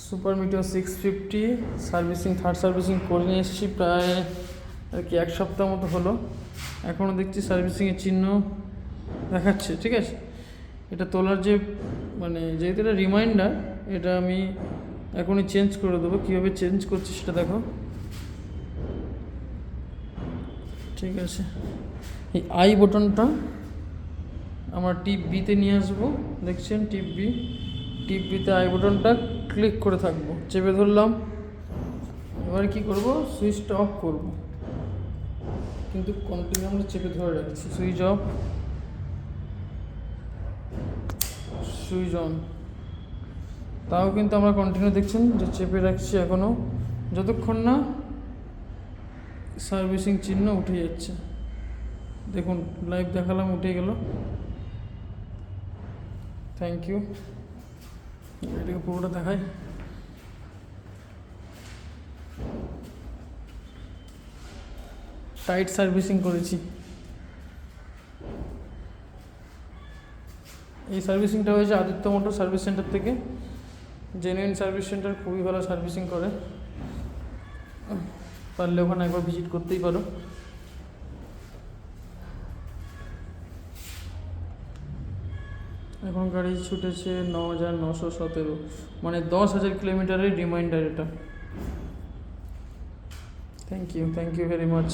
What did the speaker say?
Super মিটিও 650 servicing, third servicing করে নিয়ে এসেছি প্রায় আর কি 1 সপ্তাহ মতো হলো। এখনও দেখছি সার্ভিসিংয়ের চিহ্ন দেখাচ্ছে। ঠিক আছে, এটা তোলার যে মানে যেহেতু এটা রিমাইন্ডার, এটা আমি এখনই চেঞ্জ করে দেবো। কীভাবে চেঞ্জ করছি সেটা দেখো। ঠিক আছে, এই আই বটনটা আমার টিপ বিতে নিয়ে আসবো। দেখছেন টিপ বিতে আই বটনটা ক্লিক করে থাকবো, চেপে ধরলাম। এবার কি করব, সুইচটা অফ করব, কিন্তু কন্টিনিউ আমরা চেপে ধরে রাখছি। সুইচ অফ, সুইচ অন, তাও কিন্তু আমরা কন্টিনিউ দেখছেন যে চেপে রাখছি এখনও, যতক্ষণ না সার্ভিসিং চিহ্ন উঠে যাচ্ছে। দেখুন লাইভ দেখালাম, উঠে গেল। Thank you. এটাকে পুরোটা দেখাই। টাইট সার্ভিসিং করেছি। এই সার্ভিসিংটা হয়েছে আদিত্য মোটর সার্ভিস সেন্টার থেকে। জেনুইন সার্ভিস সেন্টার, খুবই ভালো সার্ভিসিং করে, পারলে ওখানে একবার ভিজিট করতেই পারো। এখন গাড়ি ছুটেছে 9,917, মানে 10,000 কিলোমিটারের রিমাইন্ডার এটা। Thank you very much.